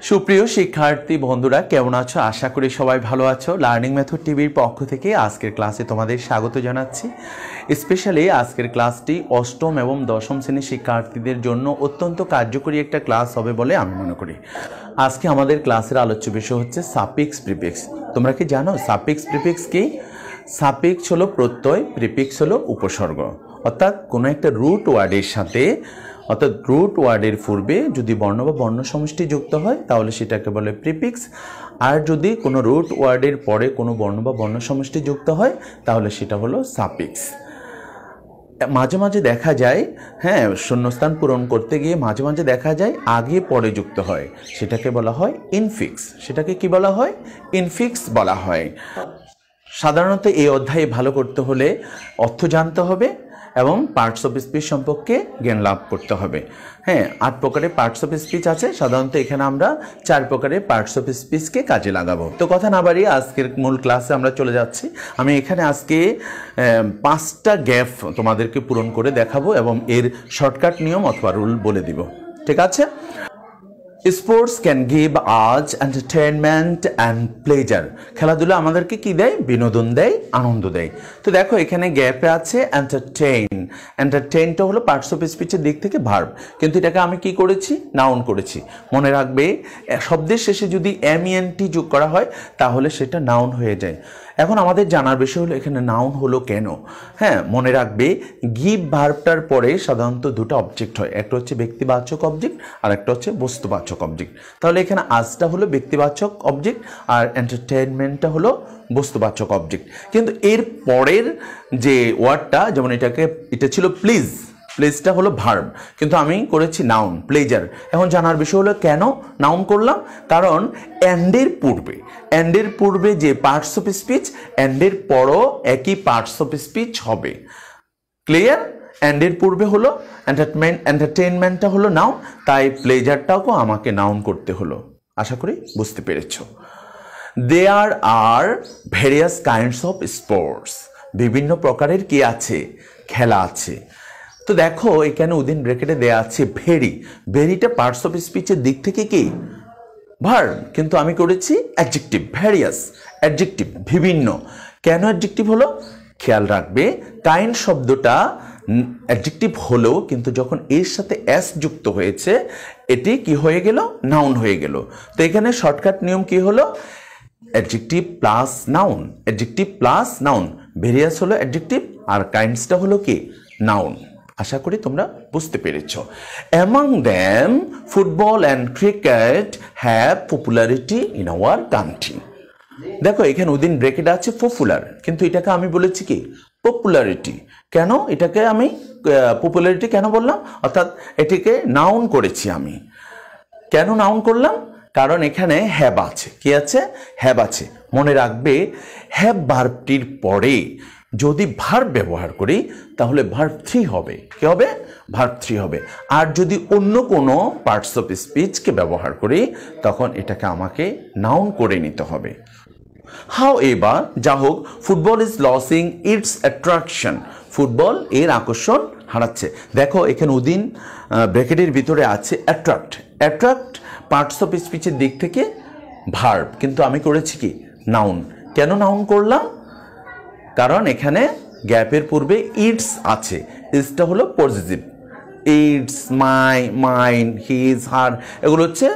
সুপ্রিয় শিক্ষার্থী বন্ধুরা কেমন আছো? আশা করি সবাই ভালো আছো। লার্নিং মেথড টিভির পক্ষ থেকে আজকের ক্লাসে তোমাদের স্বাগত জানাচ্ছি। স্পেশালি আজকের ক্লাসটি অষ্টম এবং দশম শ্রেণীর শিক্ষার্থীদের জন্য অত্যন্ত কার্যকরী একটা ক্লাস হবে বলে আমি মনে করি। আজকে আমাদের ক্লাসের আলোচ্য বিষয় হচ্ছে সাফিক্স প্রিফিক্স। তোমরা কি জানো সাফিক্স প্রিফিক্স কি? সাফিক্স হলো প্রত্যয়, প্রিফিক্স হলো উপসর্গ। অর্থাৎ কোনো একটা রুট ওয়ার্ডের সাথে অর্থাৎ রুট ওয়ার্ডের পূর্বে যদি বর্ণ বা বর্ণ সমষ্টি যুক্ত হয় তাহলে সেটাকে বলে প্রিফিক্স, আর যদি কোনো রুট ওয়ার্ডের পরে কোনো বর্ণ বা বর্ণ সমষ্টি যুক্ত হয় তাহলে সেটা হলো সাফিক্স। মাঝে মাঝে দেখা যায় শূন্যস্থান পূরণ করতে গিয়ে মাঝে মাঝে দেখা যায় আগে পরে যুক্ত হয়, সেটাকে বলা হয় ইনফিক্স। সেটাকে কি বলা হয়? ইনফিক্স বলা হয়। সাধারণত এই অধ্যায়ে ভালো করতে হলে অর্থ জানতে হবে এবং পার্টস অফ স্পিচ সম্পর্কে জ্ঞান লাভ করতে হবে। 8 প্রকারের পার্টস অফ স্পিচ আছে। সাধারণত এখানে আমরা 4 প্রকারের পার্টস অফ স্পিচকে কাজে লাগাবো। তো কথা না বাড়িয়ে আজকের মূল ক্লাসে আমরা চলে যাচ্ছি। আমি এখানে আজকে 5টা গ্যাপ তোমাদেরকে পূরণ করে দেখাবো এবং এর শর্টকাট নিয়ম অথবা রুল বলে দিব। ঠিক আছে? স্পোর্টস ক্যান গিভ আজ এন্টারটেনমেন্ট অ্যান্ড প্লেজার। খেলাধুলা আমাদেরকে কি দেয়? বিনোদন দেয়, আনন্দ দেয়। তো দেখো এখানে গ্যাপে আছে এন্টারটেইন। এন্টারটেইনটা হলো পার্টস অফ স্পিচের দিক থেকে ভার্ব, কিন্তু এটাকে আমি কি করেছি? নাউন করেছি। মনে রাখবে শব্দের শেষে যদি MENT যোগ করা হয় তাহলে সেটা নাউন হয়ে যায়। এখন আমাদের জানার বিষয় হলো এখানে নাউন হলো কেন। মনে রাখবে গিভ ভার্বটার পরে সাধারণত দুটো অবজেক্ট হয়, একটা হচ্ছে ব্যক্তিবাচক অবজেক্ট আর একটা হচ্ছে বস্তুবাচক অবজেক্ট। তাহলে এখানে আজটা হলো ব্যক্তিবাচক অবজেক্ট আর এন্টারটেইনমেন্টটা হলো বস্তুবাচক অবজেক্ট। কিন্তু এর পরের যে ওয়ার্ডটা, যেমন এটা ছিল প্লিজ, প্লেজটা হলো ভার্ব, কিন্তু আমি করেছি নাউন প্লেজার। এখন জানার বিষয় হলো কেন নাউন করলাম? কারণ অ্যান্ডের পূর্বে যে পার্টস অফ স্পিচ, অ্যান্ডের পরও একই পার্টস অফ স্পিচ হবে। ক্লিয়ার? অ্যান্ডের পূর্বে হলো এন্টারটেইনমেন্টটা হলো নাউন, তাই প্লেজারটাও আমাকে নাউন করতে হলো। আশা করি বুঝতে পেরেছ। দেয়ার আর ভেরিয়াস কাইন্ডস অফ স্পোর্টস। বিভিন্ন প্রকারের কি আছে? খেলা আছে। তো দেখো এখানে উইদিন ব্র্যাকেটে দেয়া আছে ভেরি। ভেরিটা পার্টস অফ স্পিচের দিক থেকে কি? ভার্ব, কিন্তু আমি করেছি অ্যাডজেক্টিভ। ভ্যারিয়াস অ্যাডজেক্টিভ, বিভিন্ন। কেন অ্যাডজেক্টিভ হলো? খেয়াল রাখবে কাইন্ড শব্দটা অ্যাডজেক্টিভ হলেও কিন্তু যখন এর সাথে এস যুক্ত হয়েছে এটি কি হয়ে গেল? নাউন হয়ে গেল। তো এখানে শর্টকাট নিয়ম কি হলো? Adjective plus noun, adjective plus noun. Various হলো অ্যাডজেক্টিভ আর কাইন্ডসটা হলো কি? নাউন। আশা করি তোমরা বুঝতে পেরেছ। Among them football and cricket have popularity in our country. দেখো এখানে উইদিন ব্র্যাকেট আছে পপুলার, কিন্তু এটাকে আমি বলেছি কি? পপুলারিটি। কেন এটাকে আমি পপুলারিটি কেন বললাম? অর্থাৎ এটিকে নাউন করেছি আমি। কেন নাউন করলাম? কারণ এখানে হ্যাভ আছে। কি আছে? হ্যাভ আছে। মনে রাখবে হ্যাভ ভার্বটির পরে যদি ভার্ব ব্যবহার করি তাহলে ভার্ব 3 হবে। কি হবে? ভার্ব 3 হবে। আর যদি অন্য কোনো পার্টস অফ স্পিচকে ব্যবহার করি তখন এটাকে আমাকে নাউন করে নিতে হবে। হাউএভার, যা হোক, football is losing it's attraction. Football এর আকর্ষণ হারাচ্ছে। দেখো এখানে উইদিন ব্র্যাকেটের ভিতরে আছে অ্যাট্রাক্ট। অ্যাট্রাক্ট পার্টস অফ স্পিচের দিক থেকে ভার্ব, কিন্তু আমি করেছি কি? নাউন। কেন নাউন করলাম? কারণ এখানে গ্যাপের পূর্বে ইটস আছে। ইটসটা হলো positive. Its, my, mine, his, her, এগুলো হচ্ছে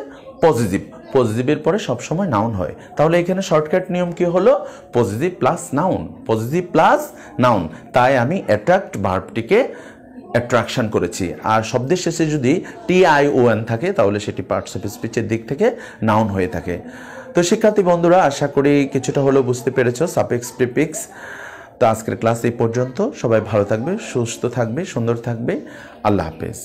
পজিটিভ। পজিটিভের পরে সবসময় নাউন হয়। তাহলে এখানে শর্টকাট নিয়ম কি হলো? Positive plus noun, positive plus noun. তাই আমি অ্যাট্রাক্ট ভার্বটিকে অ্যাট্রাকশন করেছি। আর শব্দের শেষে যদি TION থাকে তাহলে সেটি পার্টস অফ স্পিচের দিক থেকে নাউন হয়ে থাকে। তো শিক্ষার্থী বন্ধুরা আশা করি কিছুটা হলেও বুঝতে পেরেছো সাফিক্স প্রিফিক্স। তো আজকের ক্লাস এই পর্যন্ত। সবাই ভালো থাকবে, সুস্থ থাকবে, সুন্দর থাকবে। আল্লাহ হাফেজ।